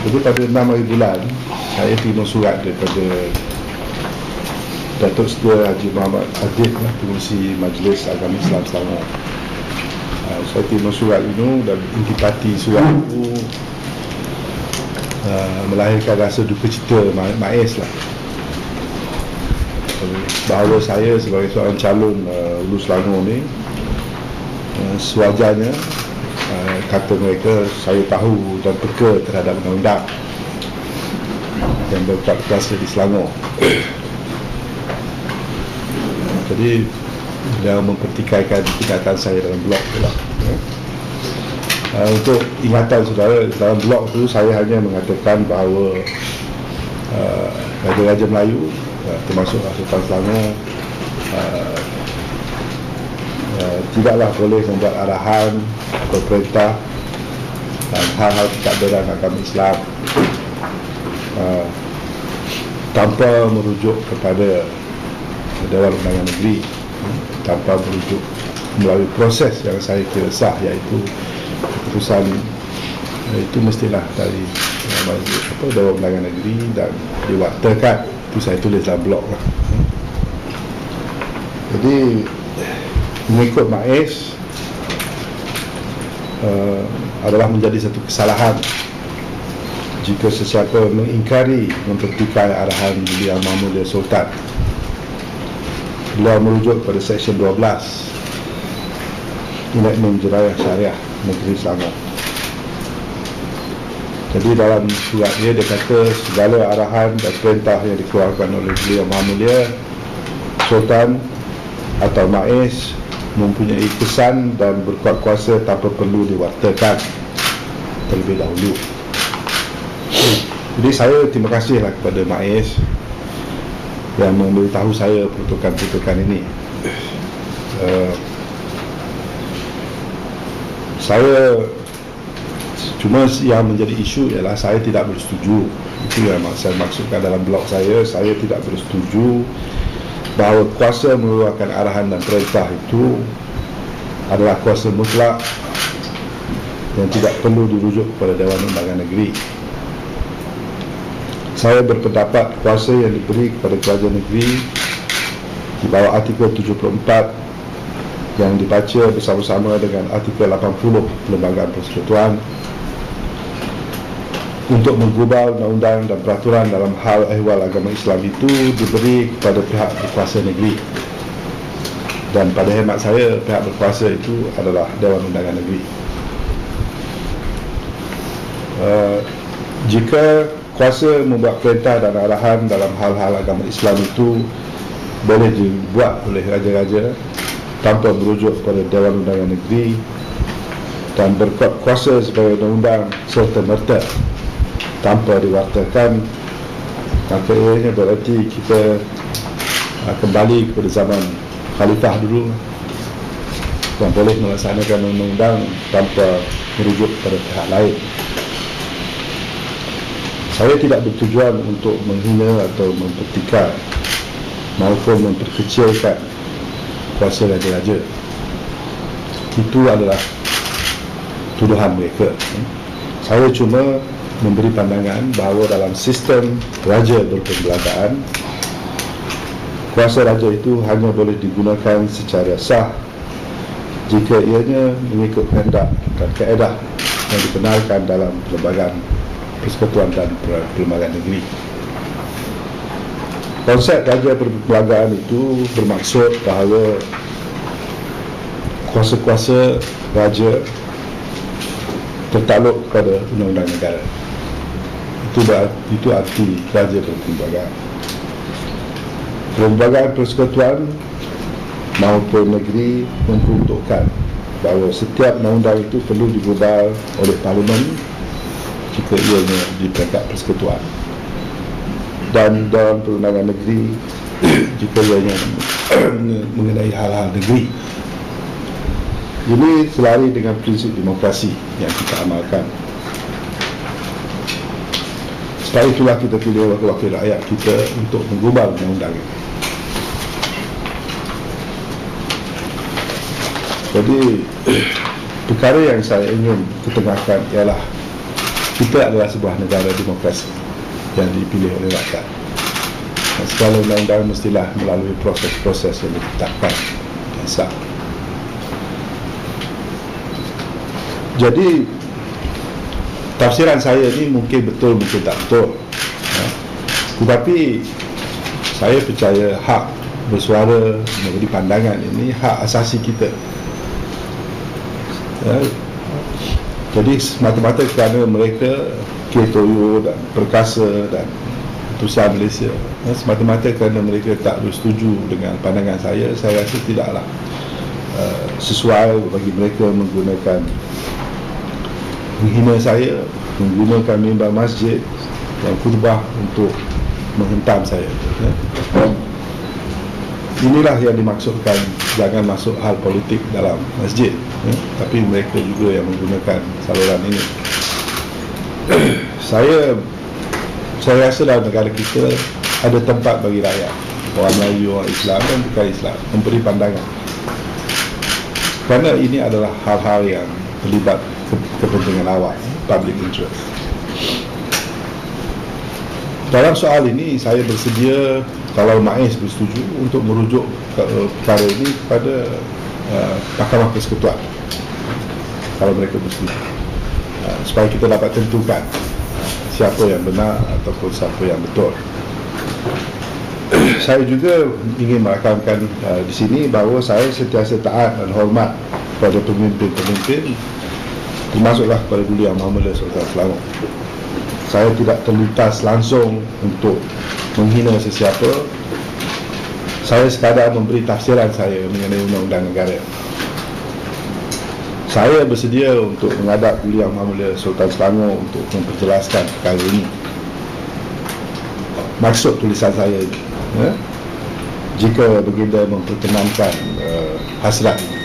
Jadi pada 6 hari bulan saya terima surat daripada Datuk Seri Haji Muhammad Adib, Pengerusi Majlis Agama Islam Selangor. Saya terima surat itu dan intipati surat itu melahirkan rasa duka cita Maiz lah, bahawa saya sebagai seorang calon Hulu Selangor ni, sewajarnya kata mereka, saya tahu dan peka terhadap undang-undang yang berkuasa di Selangor. Jadi dia mempertikaikan tindakan saya dalam blog tu lah. Untuk ingatan saudara, dalam blog tu saya hanya mengatakan bahawa Raja-Raja Melayu, termasuk Sultan Selangor, tidaklah boleh membuat arahan atau perintah dan hal-hal tidak berdan agama Islam tanpa merujuk kepada Dewan Undangan Negeri, tanpa merujuk melalui proses yang saya kira sah, iaitu keputusan itu mestilah dari Dewan Undangan Negeri dan diwakilkan. Itu saya tulis dalam blog lah. Jadi mengikut Maiz adalah menjadi satu kesalahan jika sesiapa mengingkari, mempertikai arahan Yang Maha Sultan. Beliau merujuk pada Seksyen 12 Enactment Jenayah Syariah Negeri Selangor. Jadi dalam surat dia kata segala arahan dan perintah yang dikeluarkan oleh Beliau Maha Mulia Sultan atau Maiz mempunyai kesan dan berkuat kuasa tanpa perlu diwakilkan terlebih dahulu. Jadi saya terima kasihlah kepada Maiz yang memberitahu saya peruntukan-peruntukan ini. Saya cuma yang menjadi isu ialah saya tidak bersetuju. Itu yang saya maksudkan dalam blog saya tidak bersetuju bahawa kuasa mengeluarkan arahan dan perintah itu adalah kuasa mutlak yang tidak perlu dirujuk kepada Dewan Undangan Negeri. Saya berpendapat kuasa yang diberi kepada kerajaan negeri di bawah artikel 74 yang dibaca bersama-sama dengan artikel 80 Perlembagaan Persekutuan untuk menggubal undang-undang dan peraturan dalam hal ehwal agama Islam itu diberi kepada pihak berkuasa negeri. Dan pada hemat saya, pihak berkuasa itu adalah Dewan Undangan Negeri. Jika kuasa membuat perintah dan arahan dalam hal-hal agama Islam itu boleh dibuat oleh raja-raja tanpa merujuk kepada Dewan Undangan Negeri dan berkuat kuasa sebagai undang-undang serta-merta tanpa diwakilkan, maka ianya berarti kita kembali kepada zaman khalifah dulu yang boleh melaksanakan undang-undang tanpa merujuk kepada pihak lain. Saya tidak bertujuan untuk menghina atau mempertikai maupun memperkecilkan kuasa raja-raja. Itu adalah tuduhan mereka. Saya cuma memberi pandangan bahawa dalam sistem raja berperlembagaan, kuasa raja itu hanya boleh digunakan secara sah jika ianya mengikut kehendak dan kaedah yang dibenarkan dalam Perlembagaan Persekutuan dan Perlembagaan Negeri. Konsep raja berperlembagaan itu bermaksud bahawa kuasa-kuasa raja tertakluk kepada undang-undang negara. Itu arti raja berperlembagaan. Perlembagaan persekutuan maupun negeri memperuntukkan bahawa setiap undang-undang itu perlu digubal oleh Parlimen jika ianya di peringkat persekutuan, dan dalam perundangan negeri jika ianya mengenai hal-hal negeri. Ini selari dengan prinsip demokrasi yang kita amalkan. Setelah itulah kita pilih wakil-wakil rakyat kita untuk menggubal undang-undang ini. Jadi perkara yang saya ingin ketengahkan ialah kita adalah sebuah negara demokrasi yang dipilih oleh rakyat. Segala undang-undang mestilah melalui proses-proses yang ditetapkan dan sah. Jadi tafsiran saya ni mungkin betul, mungkin tak betul, tetapi saya percaya hak bersuara, memberi pandangan ini hak asasi kita. Jadi semata-mata kerana mereka Ketoyo dan Perkasa dan Utusan Malaysia, semata-mata kerana mereka tak bersetuju dengan pandangan saya rasa tidaklah sesuai bagi mereka menggunakan, menghina saya, menggunakan mimbar masjid dan khutbah untuk menghentam saya. Inilah yang dimaksudkan, jangan masuk hal politik dalam masjid, tapi mereka juga yang menggunakan saluran ini. Saya rasa dalam negara kita ada tempat bagi rakyat, orang Melayu, orang Islam dan bukan Islam, memberi pandangan, kerana ini adalah hal-hal yang terlibat kepentingan awam, public interest. Dalam soal ini saya bersedia, kalau MAIS bersetuju, untuk merujuk perkara ini kepada Mahkamah Persekutuan, kalau mereka bersetuju, supaya kita dapat tentukan siapa yang benar ataupun siapa yang betul. Saya juga ingin merakamkan di sini bahawa saya sentiasa taat dan hormat kepada pemimpin-pemimpin, termasuklah kepada Duli Yang Maha Mulia Sultan Selangor. Saya tidak terlintas langsung untuk menghina sesiapa. Saya sekadar memberi tafsiran saya mengenai undang-undang negara. Saya bersedia untuk menghadap Duli Yang Maha Mulia Sultan Selangor untuk memperjelaskan perkara ini. Maksud tulisan saya ini, jika baginda memperkenankan hasrat ini.